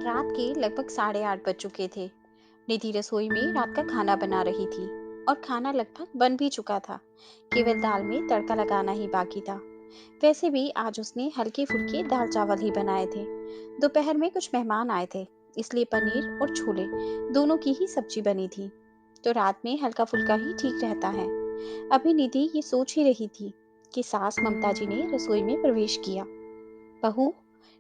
रात के लगभग 8:30 बज चुके थे। निधि रसोई में रात का खाना बना रही थी और खाना लगभग बन भी चुका था। केवल दाल में तड़का लगाना ही बाकी था। वैसे भी आज उसने हल्के फुल्के दाल चावल ही बनाए थे। दोपहर में कुछ मेहमान आए थे, इसलिए पनीर और छोले दोनों की ही सब्जी बनी थी। तो रात में हल्का फुल्का ही ठीक रहता है। अभी निधि ये सोच ही रही थी कि सास ममता जी ने रसोई में प्रवेश किया। बहू,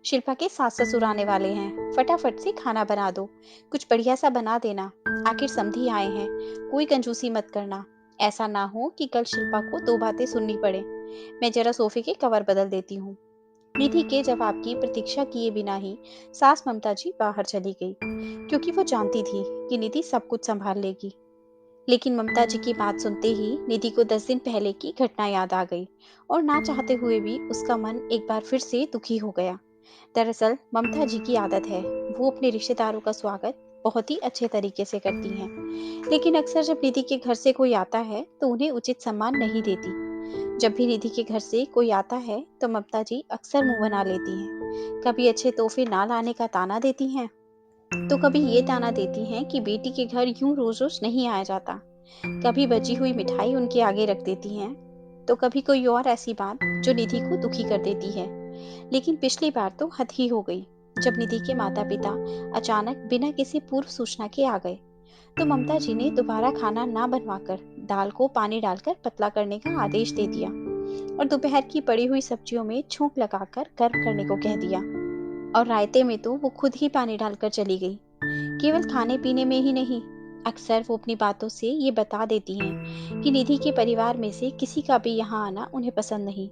शिल्पा के सास ससुर आने वाले हैं, फटाफट से खाना बना दो। कुछ बढ़िया सा बना देना। आखिर समधी आए हैं, कोई कंजूसी मत करना। ऐसा ना हो कि कल शिल्पा को दो बातें सुननी पड़े। मैं जरा सोफे के कवर बदल देती हूँ। निधि के जवाब की प्रतीक्षा किए बिना ही सास ममता जी बाहर चली गई, क्योंकि वो जानती थी कि निधि सब कुछ संभाल लेगी। लेकिन ममता जी की बात सुनते ही निधि को 10 दिन पहले की घटना याद आ गई और ना चाहते हुए भी उसका मन एक बार फिर से दुखी हो गया। दरअसल ममता जी की आदत है, वो अपने रिश्तेदारों का स्वागत बहुत ही अच्छे तरीके से करती हैं, लेकिन अक्सर जब निधि के घर से कोई आता है तो उन्हें उचित सम्मान नहीं देती। जब भी निधि के घर से कोई आता है तो ममता जी अक्सर मुंह बना लेती हैं। कभी अच्छे तोहफे ना लाने का ताना देती हैं, तो कभी ये ताना देती हैं कि बेटी के घर यूं रोज रोज नहीं आया जाता। कभी बची हुई मिठाई उनके आगे रख देती हैं, तो कभी कोई और ऐसी बात जो निधि को दुखी कर देती है। लेकिन पिछली बार तो हद ही हो गई, जब निधि के माता पिता अचानक बिना किसी पूर्व सूचना के आ गए। तो ममता जी ने दोबारा खाना ना बनवाकर दाल को पानी डालकर पतला करने का आदेश दे दिया और दोपहर की पड़ी हुई सब्जियों में छौंक लगाकर गर्म करने को कह दिया। और रायते में तो वो खुद ही पानी डालकर चली गई। केवल खाने पीने में ही नहीं, अक्सर वो अपनी बातों से ये बता देती हैं कि निधि के परिवार में से किसी का भी यहाँ आना उन्हें पसंद नहीं।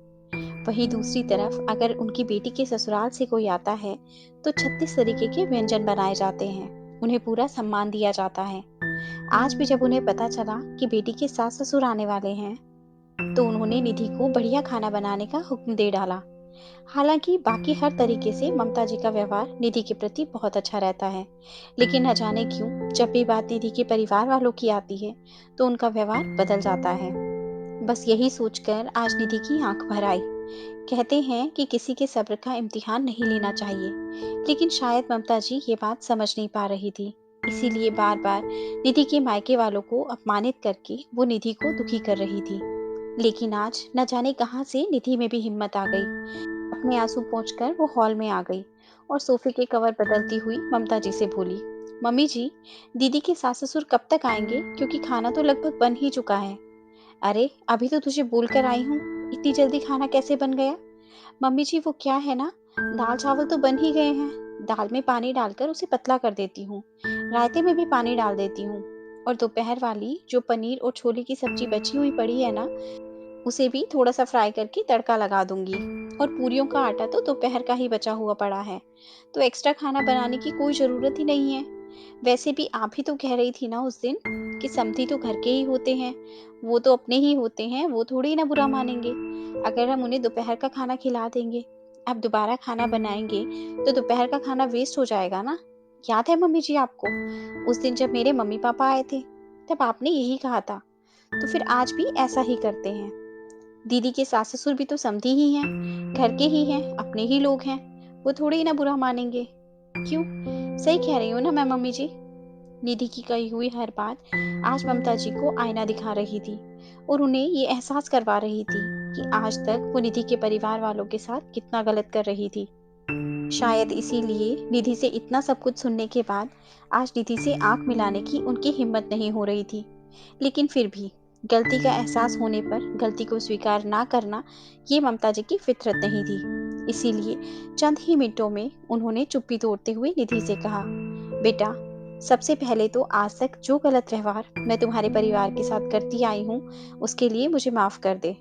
वहीं दूसरी तरफ अगर उनकी बेटी के ससुराल से कोई आता है तो 36 तरीके के व्यंजन बनाए जाते हैं, उन्हें पूरा सम्मान दिया जाता है। आज भी जब उन्हें पता चला कि बेटी के सास ससुर आने वाले हैं तो उन्होंने निधि को बढ़िया खाना बनाने का हुक्म दे डाला। हालांकि बाकी हर तरीके से ममता जी का व्यवहार निधि के प्रति बहुत अच्छा रहता है, लेकिन न जाने क्यों जब भी बात निधि के परिवार वालों की आती है तो उनका व्यवहार बदल जाता है। बस यही सोचकर आज निधि की आंख भर आई। कहते हैं कि किसी के सब्र का इम्तिहान नहीं लेना चाहिए, लेकिन शायद ममता जी ये बात समझ नहीं पा रही थी। इसीलिए बार बार निधि के मायके वालों को अपमानित करके वो निधि को दुखी कर रही थी। लेकिन आज न जाने कहां से निधि में भी हिम्मत आ गई। अपने आंसू पोंछकर वो हॉल में आ गई और सोफे के कवर बदलती हुई ममता जी से बोली, मम्मी जी, दीदी के सास ससुर कब तक आएंगे, क्योंकि खाना तो लगभग बन ही चुका है। अरे अभी तो तुझे बोल कर आई हूँ, इतनी जल्दी खाना कैसे बन गया। मम्मी जी वो क्या है ना, दाल चावल तो बन ही गए हैं। दाल में पानी डालकर उसे पतला कर देती हूँ, रायते में भी पानी डाल देती हूँ, और दोपहर वाली जो पनीर और छोले की सब्जी बची हुई पड़ी है ना, उसे भी थोड़ा-सा फ्राई करके तड़का लगा दूँगी। और पूरियों का आटा तो दोपहर का ही बचा हुआ पड़ा है, तो एक्स्ट्रा खाना बनाने की कोई ज़रूरत ही नहीं है। वैसे भी आप ही तो कह रही थी ना उस दिन कि समधी तो घर के ही होते हैं, वो तो अपने ही होते हैं, वो थोड़ी ना बुरा मानेंगे, अगर हम उन्हें दोपहर का खाना खिला देंगे। अब दोबारा खाना बनाएँगे, तो दोपहर का खाना वेस्ट हो जाएगा ना। याद है मम्मी जी आपको, उस दिन जब मेरे मम्मी-पापा आए थे, तब आपने यही कहा था, तो फिर आज भी ऐसा ही करते हैं। दीदी के सास ससुर भी तो समधी ही हैं, घर के ही हैं, अपने ही लोग हैं, वो थोड़े ही ना बुरा मानेंगे। क्यों? सही कह रही हूँ ना मैं मम्मी जी। निधि की कही हुई हर बात आज ममता जी को आईना दिखा रही थी और उन्हें ये एहसास करवा रही थी कि आज तक वो निधि के परिवार वालों के साथ कितना गलत कर रही थी। शायद इसीलिए निधि से इतना सब कुछ सुनने के बाद आज निधि से आंख मिलाने की उनकी हिम्मत नहीं हो रही थी। लेकिन फिर भी गलती का एहसास होने पर गलती को स्वीकार ना करना, ये ममता जी की फितरत नहीं थी। इसीलिए चंद ही मिनटों में उन्होंने चुप्पी तोड़ते हुए निधि से कहा, बेटा, सबसे पहले तो आज तक जो गलत व्यवहार मैं तुम्हारे परिवार के साथ करती आई हूँ उसके लिए मुझे माफ कर दे।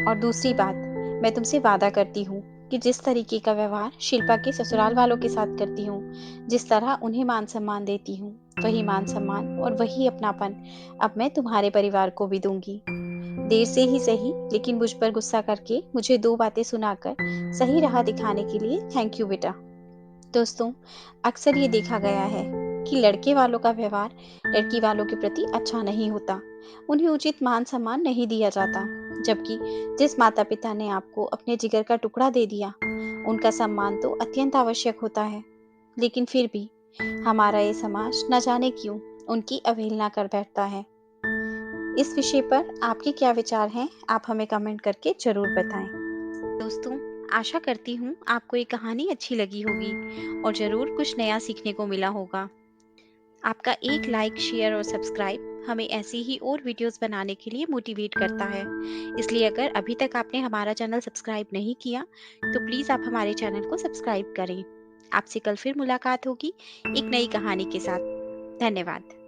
और दूसरी बात, मैं तुमसे वादा करती हूँ कि जिस तरीके का व्यवहार शिल्पा के ससुराल वालों के साथ करती हूँ, जिस तरह उन्हें मान सम्मान देती हूँ, वही मान सम्मान और वही अपनापन अब मैं तुम्हारे परिवार को भी दूंगी। देर से ही सही, लेकिन मुझ पर गुस्सा करके मुझे दो बातें सुनाकर सही राह दिखाने के लिए थैंक यू बेटा। दोस्तों, अक्सर ये देखा गया है कि लड़के वालों का व्यवहार लड़की वालों के प्रति अच्छा नहीं होता, उन्हें उचित मान सम्मान नहीं दिया जाता। जबकि जिस माता पिता ने आपको अपने जिगर का टुकड़ा दे दिया, उनका सम्मान तो अत्यंत आवश्यक होता है। लेकिन फिर भी हमारा ये समाज न जाने क्यों उनकी अवहेलना कर बैठता है। इस विषय पर आपके क्या विचार हैं? आप हमें कमेंट करके ज़रूर बताएं। दोस्तों, आशा करती हूँ आपको ये कहानी अच्छी लगी होगी और ज़रूर कुछ नया सीखने को मिला होगा। आपका एक लाइक, शेयर और सब्सक्राइब हमें ऐसी ही और वीडियोस बनाने के लिए मोटिवेट करता है। इसलिए अगर अभी तक आपने हमारा चैनल सब्सक्राइब नहीं किया, तो प्लीज़ आप हमारे चैनल को सब्सक्राइब करें। आपसे कल फिर मुलाकात होगी एक नई कहानी के साथ। धन्यवाद।